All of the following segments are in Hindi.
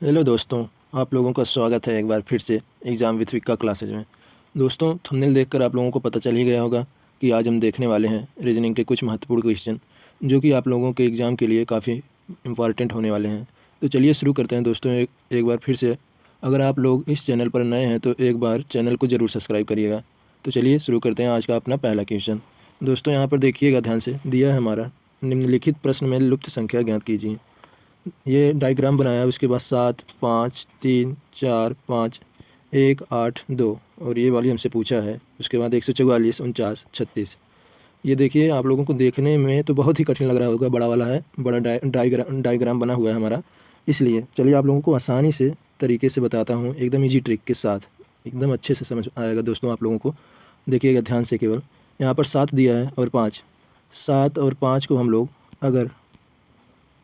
हेलो दोस्तों, आप लोगों का स्वागत है एक बार फिर से एग्ज़ाम विथ विक्का क्लासेज में। दोस्तों, थंबनेल देखकर आप लोगों को पता चल ही गया होगा कि आज हम देखने वाले हैं रीजनिंग के कुछ महत्वपूर्ण क्वेश्चन जो कि आप लोगों के एग्ज़ाम के लिए काफ़ी इम्पॉर्टेंट होने वाले हैं। तो चलिए शुरू करते हैं दोस्तों। एक बार फिर से अगर आप लोग इस चैनल पर नए हैं तो एक बार चैनल को ज़रूर सब्सक्राइब करिएगा। तो चलिए शुरू करते हैं आज का अपना पहला क्वेश्चन। दोस्तों, यहाँ पर देखिएगा ध्यान से, दिया है हमारा निम्नलिखित प्रश्न में लुप्त संख्या ज्ञात कीजिए। ये डायग्राम बनाया, उसके बाद 7, 5, 3, 4, 5, 1, 8, 2 और ये वाली हमसे पूछा है। उसके बाद 144, 49, 36। ये देखिए, आप लोगों को देखने में तो बहुत ही कठिन लग रहा होगा, बड़ा वाला है, बड़ा डायग्राम बना हुआ है हमारा। इसलिए चलिए आप लोगों को आसानी से तरीके से बताता हूँ, एकदम ईजी ट्रिक के साथ, एकदम अच्छे से समझ आएगा दोस्तों आप लोगों को। देखिएगा ध्यान से, केवल यहाँ पर 7 दिया है और 5। 7 और 5 को हम लोग अगर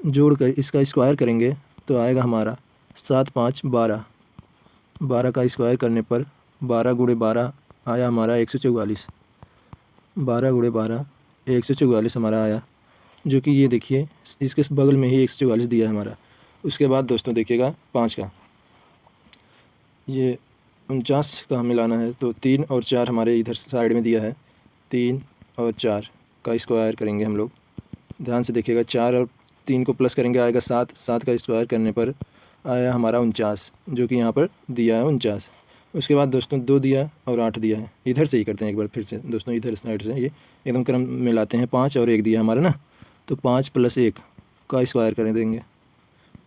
जोड़ कर इसका स्क्वायर करेंगे तो आएगा हमारा 7, 5, 12। 12 का स्क्वायर करने पर 12 गुणे 12 आया हमारा 144। 12 गुणे 12 144 हमारा आया, जो कि ये देखिए इसके बगल में ही 144 दिया है हमारा। उसके बाद दोस्तों देखिएगा 5 का, ये 49 का हमें लाना है, तो 3 और 4 हमारे इधर साइड में दिया है। 3 और 4 का स्क्वायर करेंगे हम लोग। ध्यान से देखिएगा, 4 और 3 को प्लस करेंगे आएगा 7। 7 का स्क्वायर करने पर आया हमारा 49, जो कि यहाँ पर दिया है 49। उसके बाद दोस्तों 2 दिया और 8 दिया है। इधर से ही करते हैं एक बार फिर से दोस्तों, इधर साइड से ये एकदम क्रम में लाते हैं। 5 और 1 दिया हमारा ना, तो 5 + 1 का स्क्वायर कर देंगे।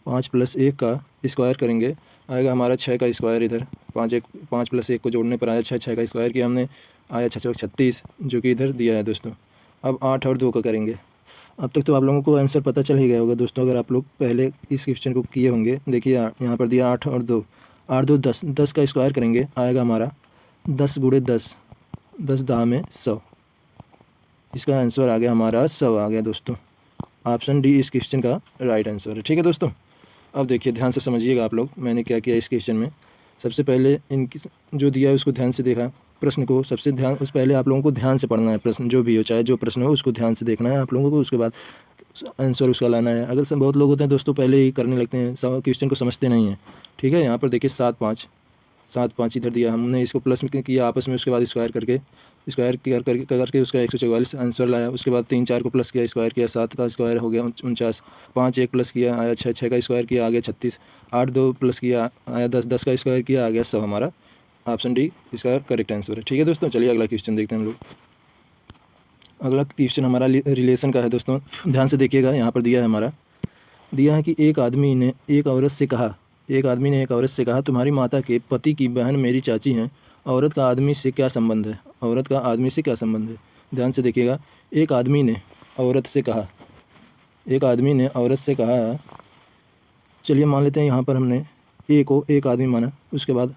5 + 1 का स्क्वायर करेंगे आएगा हमारा 6 का स्क्वायर। इधर 5 + 1 को जोड़ने पर आया 6। 6 का स्क्वायर किया हमने, आया 6 × 36, जो कि इधर दिया है दोस्तों। अब 8 और 2 का करेंगे। अब तक तो आप लोगों को आंसर पता चल ही गया होगा दोस्तों, अगर आप लोग पहले इस क्वेश्चन को किए होंगे। देखिए यहाँ पर दिया 8 और 2, 8 2 10। 10 का स्क्वायर करेंगे आएगा हमारा 10 × 10, 10 10 में 100। इसका आंसर आ गया हमारा 100 आ गया दोस्तों। ऑप्शन डी इस क्वेश्चन का राइट आंसर है। ठीक है दोस्तों, अब देखिए ध्यान से समझिएगा आप लोग, मैंने क्या किया इस क्वेश्चन में। सबसे पहले इनकी जो दिया है उसको ध्यान से देखा, प्रश्न को सबसे ध्यान उस पहले आप लोगों को ध्यान से पढ़ना है। प्रश्न जो भी हो, चाहे जो प्रश्न हो, उसको ध्यान से देखना है आप लोगों को। उसके बाद आंसर उसका लाना है। अगर सब बहुत लोग होते हैं दोस्तों, पहले ही करने लगते हैं, क्वेश्चन को समझते नहीं हैं। ठीक है, यहाँ पर देखिए 7 5, 7 5 इधर दिया, हमने इसको प्लस में किया आपस में। उसके बाद स्क्वायर करके उसका 144 आंसर लाया। उसके बाद 3 4 को प्लस किया, स्क्वायर किया, 7 का स्क्वायर हो गया 49। 5 1 प्लस किया आया 6। 6 का स्क्वायर किया आ गया 36। 8 2 प्लस किया आया 10। 10 का स्क्वायर किया आ गया 100। हमारा ऑप्शन डी इसका करेक्ट आंसर है। ठीक है दोस्तों, चलिए अगला क्वेश्चन देखते हैं हम लोग। अगला क्वेश्चन हमारा रिलेशन का है दोस्तों। ध्यान से देखिएगा, यहाँ पर दिया है हमारा, दिया है कि एक आदमी ने एक औरत से कहा, तुम्हारी माता के पति की बहन मेरी चाची हैं। औरत का आदमी से क्या संबंध है? औरत का आदमी से क्या संबंध है? ध्यान से देखिएगा, एक आदमी ने औरत से कहा, चलिए मान लेते हैं यहाँ पर हमने ए को एक आदमी माना। उसके बाद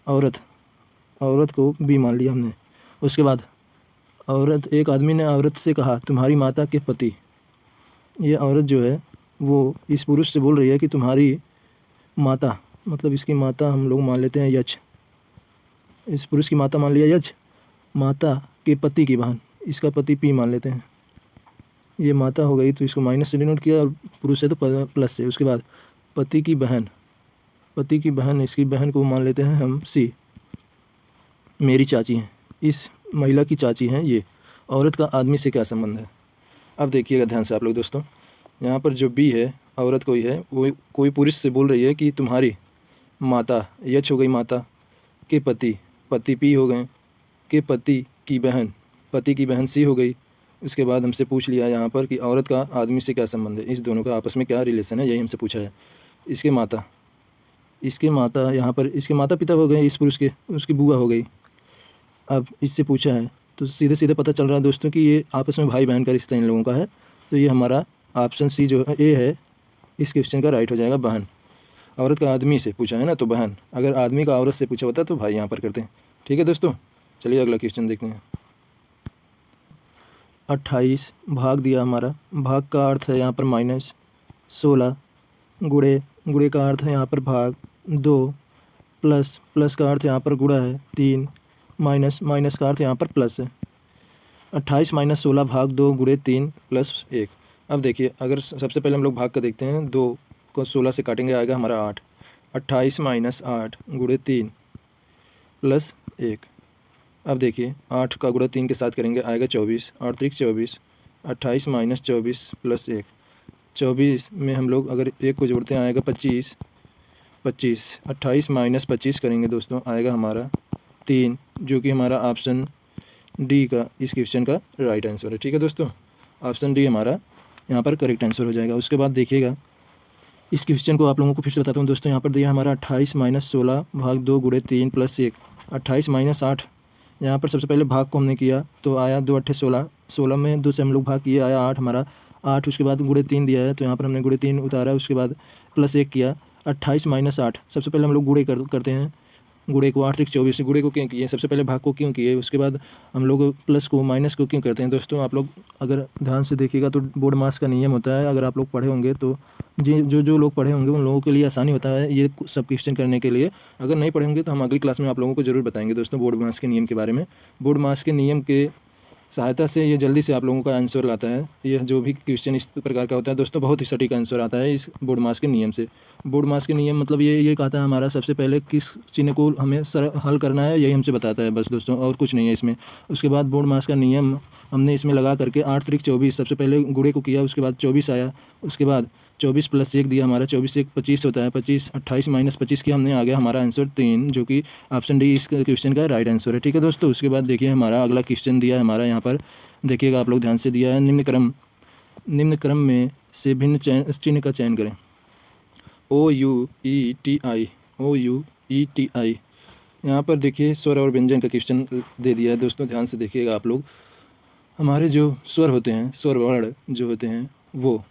औरत को बी मान लिया हमने। उसके बाद एक आदमी ने औरत से कहा, तुम्हारी माता के पति। ये औरत जो है वो इस पुरुष से बोल रही है कि तुम्हारी माता, मतलब इसकी माता हम लोग मान लेते हैं यच। इस पुरुष की माता मान लिया यच, माता के पति की बहन, इसका पति पी मान लेते हैं। ये माता हो गई तो इसको माइनस से डिनोट किया, और पुरुष है तो प्लस से। उसके बाद पति की बहन, इसकी बहन को मान लेते हैं हम सी, मेरी चाची हैं, इस महिला की चाची हैं ये। औरत का आदमी से क्या संबंध है? अब देखिएगा ध्यान से आप लोग दोस्तों, यहाँ पर जो बी है औरत कोई है, वो कोई पुरुष से बोल रही है कि तुम्हारी माता यच हो गई, माता के पति पी हो गए, के पति की बहन सी हो गई। उसके बाद हमसे पूछ लिया यहाँ पर कि औरत का आदमी से क्या संबंध है, इस दोनों का आपस में क्या रिलेशन है, यही हमसे पूछा है। इसके माता यहाँ पर इसके माता पिता हो गए इस पुरुष के, उसकी बुआ हो गई। अब इससे पूछा है तो सीधे सीधे पता चल रहा है दोस्तों कि ये आपस में भाई बहन का रिश्ता इन लोगों का है। तो ये हमारा ऑप्शन सी जो ए है इस क्वेश्चन का राइट हो जाएगा, बहन। औरत का आदमी से पूछा है ना, तो बहन। अगर आदमी का औरत से पूछा होता तो भाई यहाँ पर करते हैं। ठीक है दोस्तों, चलिए अगला क्वेश्चन देखते हैं। 28 भाग दिया हमारा, भाग का अर्थ है यहाँ पर -16, गुणे का अर्थ है यहाँ पर भाग 2, प्लस का अर्थ यहाँ पर गुणा है 3, माइनस का अर्थ यहाँ पर प्लस है। 28 - 16 भाग 2 गुणे 3 + 1। अब देखिए, अगर सबसे पहले हम लोग भाग का देखते हैं, 2 को 16 से काटेंगे आएगा हमारा 8। 28 माइनस 8 गुणे 3 प्लस 1। अब देखिए 8 का गुणा 3 के साथ करेंगे आएगा 24, 8 त्रिक 24, 28 माइनस 24 प्लस 1। 24 में हम लोग अगर 1 को जोड़ते हैं आएगा 25, 28 माइनस 25 करेंगे दोस्तों आएगा हमारा 3, जो कि हमारा ऑप्शन डी का इस क्वेश्चन का राइट आंसर है। ठीक है दोस्तों, ऑप्शन डी हमारा यहाँ पर करेक्ट आंसर हो जाएगा। उसके बाद देखिएगा इस क्वेश्चन को आप लोगों को फिर से बताता हूँ दोस्तों। यहाँ पर दिया हमारा 28 माइनस 16 भाग 2 गुणे 3 प्लस 1। 28 माइनस 8, यहाँ पर सबसे पहले भाग को हमने किया तो आया 2 अट्ठे 16, 16 में 2 से हम लोग भाग किए आया 8 हमारा 8। उसके बाद गुणे 3 दिया है तो यहाँ पर हमने गुणे 3 उतारा, उसके बाद प्लस 1 किया। 28 माइनस 8, सबसे पहले हम लोग गुणे करते हैं, गुणे को 8 त्रिक 24, गुणे को क्यों किए, सबसे पहले भाग को क्यों किए, उसके बाद हम लोग प्लस को माइनस को क्यों करते हैं। दोस्तों आप लोग अगर ध्यान से देखिएगा तो बोर्ड मास का नियम होता है, अगर आप लोग पढ़े होंगे तो जो लोग पढ़े होंगे उन लोगों के लिए आसानी होता है ये सब क्वेश्चन करने के लिए। अगर नहीं पढ़े होंगे तो हम अगली क्लास में आप लोगों को ज़रूर बताएंगे दोस्तों बोर्ड मास के नियम के बारे में। बोर्ड मास के नियम के सहायता से ये जल्दी से आप लोगों का आंसर लाता है। यह जो भी क्वेश्चन इस प्रकार का होता है दोस्तों बहुत ही सटीक आंसर आता है इस बोर्ड मास के नियम से। बोर्ड मास के नियम मतलब ये कहता है हमारा सबसे पहले किस चिन्ह को हमें हल करना है, यही हमसे बताता है बस दोस्तों, और कुछ नहीं है इसमें। उसके बाद बोर्ड मास का नियम हमने इसमें लगा करके 8 त्रिक 24, सबसे पहले गुणे को किया, उसके बाद 24 आया, उसके बाद 24 प्लस 1 दिया हमारा 24 से 25 होता है 25। 28 माइनस 25 किया हमने, आ गया हमारा आंसर 3, जो कि ऑप्शन डी इस क्वेश्चन का राइट आंसर है। ठीक है दोस्तों, उसके बाद देखिए हमारा अगला क्वेश्चन दिया है हमारा यहाँ पर, देखिएगा आप लोग ध्यान से दिया है, निम्न क्रम में से भिन्न चिन्ह का चयन करें। OUETI, OUETI। यहाँ पर देखिए स्वर और व्यंजन का क्वेश्चन दे दिया है दोस्तों, ध्यान से देखिएगा आप लोग। हमारे जो स्वर होते हैं, स्वर वर्ण जो होते हैं वो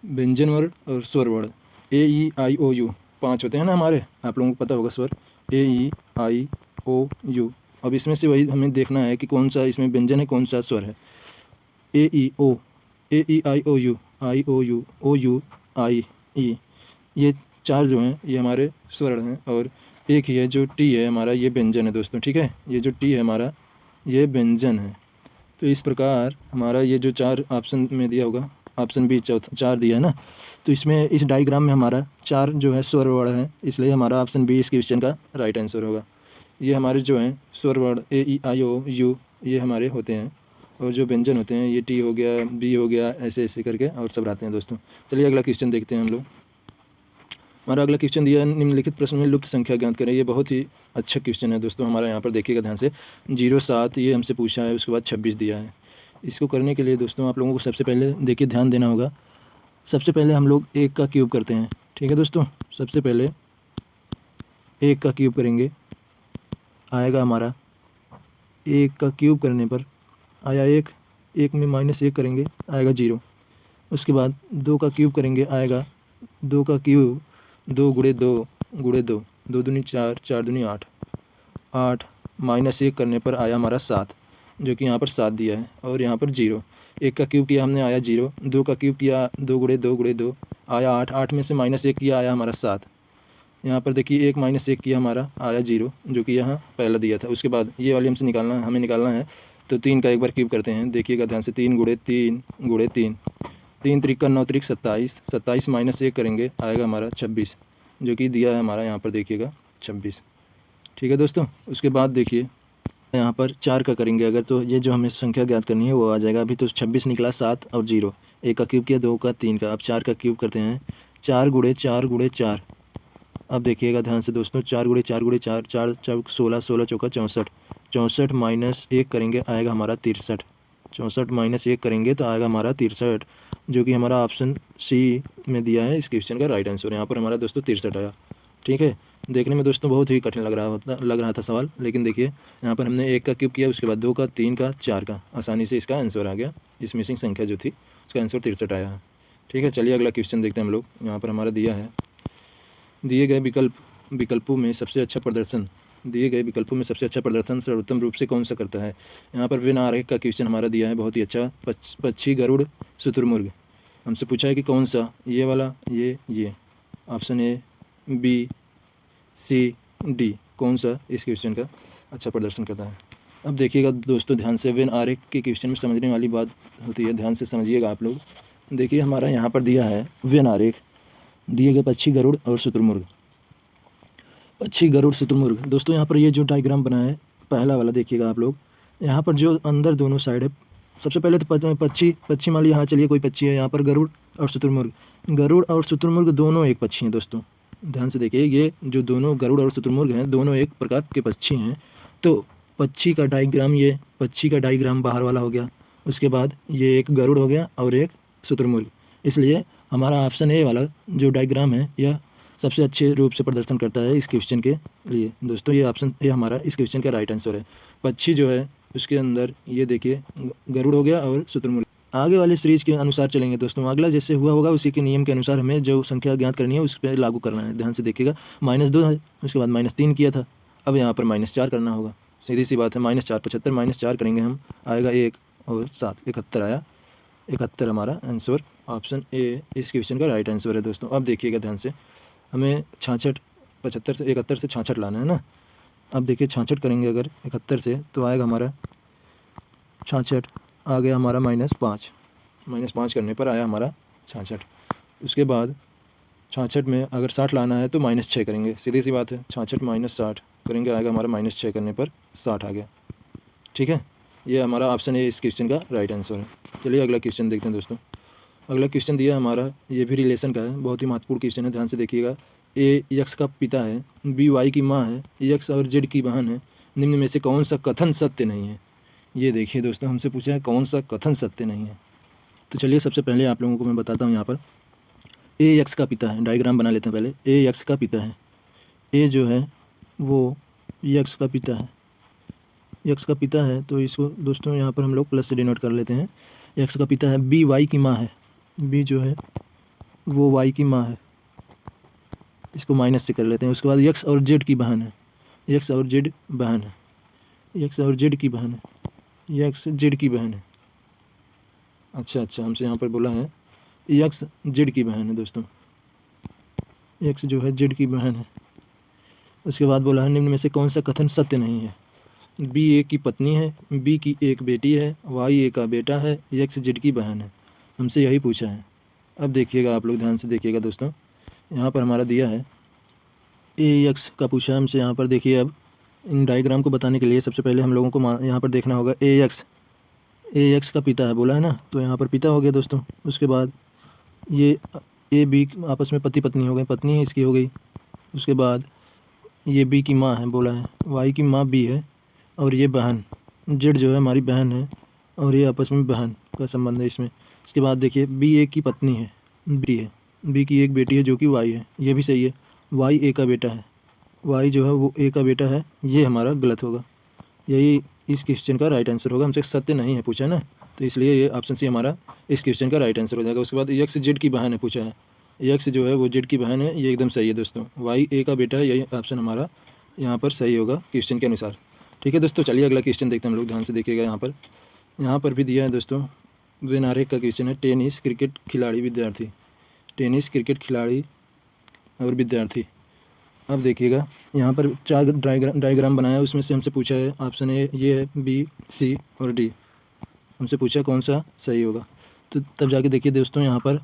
व्यंजन वर्ण और स्वर वर्ण AEIOU 5 होते हैं ना हमारे, आप लोगों को पता होगा स्वर AEIOU। अब इसमें से वही हमें देखना है कि कौन सा इसमें व्यंजन है कौन सा स्वर है। AEIOU, IOU, OU, IE, ये 4 जो हैं ये हमारे स्वर्ण हैं, और एक ही है जो टी है हमारा, ये व्यंजन है दोस्तों। ठीक है, ये जो टी है हमारा ये व्यंजन है। तो इस प्रकार हमारा ये जो 4 ऑप्शन में दिया होगा, ऑप्शन बी 4 दिया है ना, तो इसमें इस डायग्राम में हमारा 4 जो है स्वर वर्ण है, इसलिए हमारा ऑप्शन बी इस क्वेश्चन का राइट आंसर होगा। ये हमारे जो हैं स्वर वर्ण AEIOU ये हमारे होते हैं, और जो व्यंजन होते हैं ये टी हो गया, बी हो गया, ऐसे ऐसे करके और सब रहते हैं दोस्तों। चलिए अगला क्वेश्चन देखते हैं हम लोग। हमारा अगला क्वेश्चन दिया है, निम्नलिखित प्रश्न में लुप्त संख्या ज्ञात करें। ये बहुत ही अच्छा क्वेश्चन है दोस्तों हमारा, यहाँ पर देखिएगा ध्यान से। 07 ये हमसे पूछा है, उसके बाद 26 दिया है। इसको करने के लिए दोस्तों आप लोगों को सबसे पहले देखिए ध्यान देना होगा। सबसे पहले हम लोग 1 का क्यूब करते हैं। ठीक है दोस्तों, सबसे पहले 1 का क्यूब करेंगे, आएगा हमारा 1 का क्यूब करने पर आया 1 में माइनस 1 करेंगे आएगा 0। उसके बाद 2 का क्यूब करेंगे, आएगा 2 का क्यूब 2 गुणे 2 गुणे 2, 2 दूनी 4, 4 दूनी 8, 8 माइनस 1 करने पर आया हमारा 7, जो कि यहाँ पर 7 दिया है, और यहाँ पर 0। 1 का क्यूब किया हमने आया 0, 2 का क्यूब किया 2 गुणे 2 गुणे 2 आया 8, 8 में से माइनस 1 किया आया हमारा 7। यहाँ पर देखिए 1 माइनस 1 किया हमारा आया 0, जो कि यहाँ पहला दिया था। उसके बाद ये वाली हमें निकालना है, तो 3 का एक बार क्यूब करते हैं, देखिएगा ध्यान से। 3 गुणे 3 गुणे 3, 3 त्रिक का 9 त्रिक 27, 27 माइनस 1 करेंगे आएगा हमारा 26, जो कि दिया है हमारा यहाँ पर देखिएगा 26। ठीक है दोस्तों, उसके बाद देखिए यहाँ पर 4 का करेंगे अगर, तो ये जो हमें संख्या ज्ञात करनी है वो आ जाएगा। अभी तो 26 निकला, 7 और 0, 1 का क्यूब किया 2 का 3 का, अब 4 का क्यूब करते हैं। 4 गुणे 4 गुणे 4, अब देखिएगा ध्यान से दोस्तों। 4 गुणे 4 गुणे 4, 4 चौक 16, 16 चौका 64, 64 माइनस 1 करेंगे आएगा हमारा 63, 64 माइनस 1 करेंगे तो आएगा हमारा 63, जो कि हमारा ऑप्शन सी में दिया है इस क्वेश्चन का राइट आंसर। यहाँ पर हमारा दोस्तों 63 आया। ठीक है, देखने में दोस्तों बहुत ही कठिन लग रहा था सवाल, लेकिन देखिए यहाँ पर हमने 1 का क्यूब किया, उसके बाद 2 का 3 का 4 का, आसानी से इसका आंसर आ गया। इस मिसिंग संख्या जो थी उसका आंसर 63 आया है। ठीक है, चलिए अगला क्वेश्चन देखते हैं हम लोग। यहाँ पर हमारा दिया है, दिए गए विकल्पों में सबसे अच्छा प्रदर्शन सर्वोत्तम रूप से कौन सा करता है। यहाँ पर विन आरेख का क्वेश्चन हमारा दिया है, बहुत ही अच्छा। पक्षी, गरुड़, शुतुरमुर्ग, हमसे पूछा है कि कौन सा, ये वाला, ये option A, B, C, D, कौन सा इस क्वेश्चन का अच्छा प्रदर्शन करता है। अब देखिएगा दोस्तों ध्यान से, वेन आरेख के क्वेश्चन में समझने वाली बात होती है, ध्यान से समझिएगा आप लोग। देखिए हमारा यहाँ पर दिया है वेन आरेख, दिए गए पक्षी, गरुड़ और शुतुरमुर्ग। पक्षी, गरुड़, शुतुरमुर्ग। दोस्तों यहाँ पर ये जो डायग्राम बना है पहला वाला देखिएगा आप लोग। यहाँ पर जो अंदर दोनों साइड है, सबसे पहले तो पक्षी मान लीजिए, यहाँ चलिए कोई पक्षी है, यहाँ पर गरुड़ और शुतुरमुर्ग। गरुड़ और शुतुरमुर्ग दोनों एक पक्षी हैं दोस्तों, ध्यान से देखिए। ये जो दोनों गरुड़ और शुतुरमुर्ग हैं दोनों एक प्रकार के पक्षी हैं। तो पक्षी का डायग्राम, ये पक्षी का डायग्राम बाहर वाला हो गया। उसके बाद ये एक गरुड़ हो गया और एक शुतुरमुर्ग। इसलिए हमारा ऑप्शन ए वाला जो डायग्राम है यह सबसे अच्छे रूप से प्रदर्शन करता है इस क्वेश्चन के लिए। दोस्तों ये ऑप्शन ए हमारा इस क्वेश्चन का राइट आंसर है। पक्षी जो है उसके अंदर ये देखिए गरुड़ हो गया और शुतुरमुर्ग। आगे वाले सीरीज के अनुसार चलेंगे दोस्तों। अगला जैसे हुआ होगा उसी के नियम के अनुसार हमें जो संख्या ज्ञात करनी है उस पर लागू करना है। ध्यान से देखिएगा, -2 है, उसके बाद -3 किया था, अब यहाँ पर -4 करना होगा। सीधी सी बात है, -4 75, -4 करेंगे हम, आएगा 1 और 7 71 आया। 71 हमारा आंसर, ऑप्शन ए इस क्वेश्चन का राइट आंसर है दोस्तों। अब देखिएगा ध्यान से, हमें 75 से 71 से 66 लाना है ना। अब देखिए 66 करेंगे अगर 71 से तो आएगा हमारा 66, आ गया हमारा -5 करने पर आया हमारा 66। उसके बाद 66 में अगर 60 लाना है तो -6 करेंगे, सीधी सी बात है। 66 - 60 करेंगे, आएगा हमारा -6 करने पर 60 आ गया। ठीक है, ये हमारा ऑप्शन ए इस क्वेश्चन का राइट आंसर है। चलिए अगला क्वेश्चन देखते हैं दोस्तों। अगला क्वेश्चन दिया हमारा, ये भी रिलेशन का है, बहुत ही महत्वपूर्ण क्वेश्चन है, ध्यान से देखिएगा। ए यक्स का पिता है, बी वाई की माँ है, यक्स और जेड की बहन है, निम्न में से कौन सा कथन सत्य नहीं है। ये देखिए दोस्तों, हमसे पूछा है कौन सा कथन सत्य नहीं है। तो चलिए सबसे पहले आप लोगों को मैं बताता हूँ। यहाँ पर ए यक्स का पिता है, डायग्राम बना लेते हैं पहले। ए यक्स का पिता है, ए जो है वो यक्स का पिता है, यक्स का पिता है तो इसको दोस्तों यहाँ पर हम लोग प्लस से डिनोट कर लेते हैं। यक्स का पिता है, बी वाई की माँ है, बी जो है वो वाई की माँ है, इसको माइनस से कर लेते हैं। उसके बाद यक्स और जेड की बहन है, यक्स और जेड बहन है, यक्स और जेड की बहन है, यक्स जेड की बहन है। अच्छा, हमसे यहाँ पर बोला है यक्स जेड की बहन है दोस्तों, यक्स जो है जेड की बहन है। उसके बाद बोला है निम्न में से कौन सा कथन सत्य नहीं है। बी ए की पत्नी है, बी की एक बेटी है, वाई ए का बेटा है, यक्स जेड की बहन है। हमसे यही पूछा है। अब देखिएगा आप लोग, ध्यान से देखिएगा दोस्तों, यहाँ पर हमारा दिया है ए यक्स का पूछा है हमसे। यहाँ पर देखिए, अब इन डायग्राम को बताने के लिए सबसे पहले हम लोगों को यहाँ पर देखना होगा ए यक्स का पिता है बोला है ना, तो यहाँ पर पिता हो गया दोस्तों। उसके बाद ये ए बी आपस में पति पत्नी हो गए, पत्नी है इसकी हो गई। उसके बाद ये बी की माँ है बोला है, वाई की माँ बी है, और ये बहन जेड जो है हमारी बहन है, और ये आपस में बहन का संबंध है इसमें। उसके बाद देखिए बी ए की पत्नी है, बी है, बी की एक बेटी है जो कि वाई है, ये भी सही है। वाई ए का बेटा है, वाई जो है वो ए का बेटा है, ये हमारा गलत होगा। यही इस क्वेश्चन का राइट आंसर होगा। हमसे सत्य नहीं है पूछा है ना, तो इसलिए ये ऑप्शन सी हमारा इस क्वेश्चन का राइट आंसर हो जाएगा। उसके बाद यक्स जेड की बहन है पूछा है, यक्स जो है वो जेड की बहन है, ये एकदम सही है दोस्तों। वाई ए का बेटा है, यही ऑप्शन हमारा यहाँ पर सही होगा क्वेश्चन के अनुसार। ठीक है दोस्तों, चलिए अगला क्वेश्चन देखते हैं हम लोग। ध्यान से देखिएगा, यहाँ पर भी दिया है दोस्तों, वेन आरेख का क्वेश्चन है। टेनिस क्रिकेट खिलाड़ी विद्यार्थी, टेनिस क्रिकेट खिलाड़ी और विद्यार्थी। अब देखिएगा यहाँ पर 4 डायग्राम बनाया है, उसमें से हमसे पूछा है ऑप्शन ए ये है, बी सी और डी। हमसे पूछा कौन सा सही होगा, तो तब जाके देखिए दोस्तों, यहाँ पर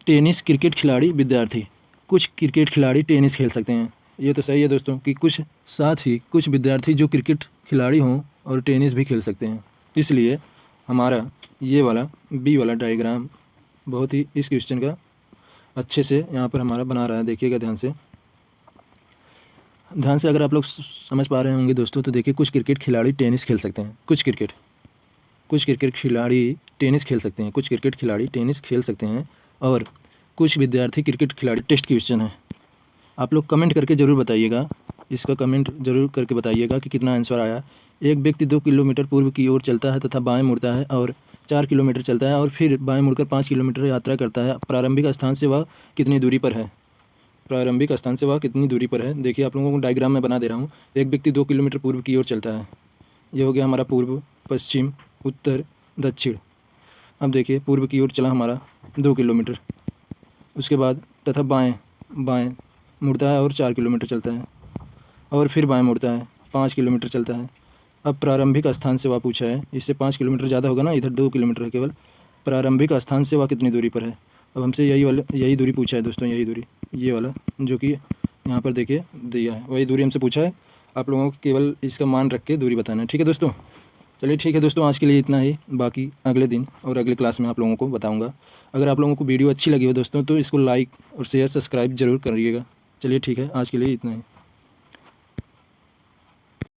टेनिस क्रिकेट खिलाड़ी विद्यार्थी, कुछ क्रिकेट खिलाड़ी टेनिस खेल सकते हैं, ये तो सही है दोस्तों कि कुछ साथ ही कुछ विद्यार्थी जो क्रिकेट खिलाड़ी हों और टेनिस भी खेल सकते हैं। इसलिए हमारा ये वाला बी वाला डायग्राम बहुत ही इस क्वेश्चन का अच्छे से यहाँ पर हमारा बना रहा है। देखिएगा ध्यान से अगर आप लोग समझ पा रहे होंगे दोस्तों, तो देखिए कुछ क्रिकेट खिलाड़ी टेनिस खेल सकते हैं, कुछ क्रिकेट खिलाड़ी टेनिस खेल सकते हैं, कुछ क्रिकेट खिलाड़ी टेनिस खेल सकते हैं, और कुछ विद्यार्थी क्रिकेट खिलाड़ी। टेस्ट क्वेश्चन है, आप लोग कमेंट करके ज़रूर बताइएगा, इसका कमेंट ज़रूर करके बताइएगा कि कितना आंसर आया। एक व्यक्ति 2 किलोमीटर पूर्व की ओर चलता है तथा बाएं मुड़ता है और 4 किलोमीटर चलता है और फिर बाएं मुड़कर 5 किलोमीटर यात्रा करता है। प्रारंभिक स्थान से वह कितनी दूरी पर है, प्रारंभिक स्थान से वह कितनी दूरी पर है। देखिए आप लोगों को डायग्राम में बना दे रहा हूँ। एक व्यक्ति 2 किलोमीटर पूर्व की ओर चलता है, ये हो गया हमारा पूर्व, पश्चिम, उत्तर, दक्षिण। अब देखिए पूर्व की ओर चला हमारा 2 किलोमीटर, उसके बाद तथा बाएं मुड़ता है और 4 किलोमीटर चलता है, और फिर बाएं मुड़ता है 5 किलोमीटर चलता है। अब प्रारंभिक स्थान से वह पूछा है, इससे 5 किलोमीटर ज़्यादा होगा ना, इधर 2 किलोमीटर है केवल। प्रारंभिक स्थान से वह कितनी दूरी पर है, अब हमसे यही दूरी पूछा है दोस्तों, यही दूरी, ये वाला जो कि यहाँ पर देखिए दिया है, वही दूरी हमसे पूछा है। आप लोगों को केवल इसका मान रख के दूरी बताना है। ठीक है दोस्तों, चलिए ठीक है दोस्तों, आज के लिए इतना ही। बाकी अगले दिन और अगले क्लास में आप लोगों को बताऊँगा। अगर आप लोगों को वीडियो अच्छी लगी हो दोस्तों तो इसको लाइक और शेयर सब्सक्राइब ज़रूर करिएगा। चलिए ठीक है, आज के लिए इतना ही।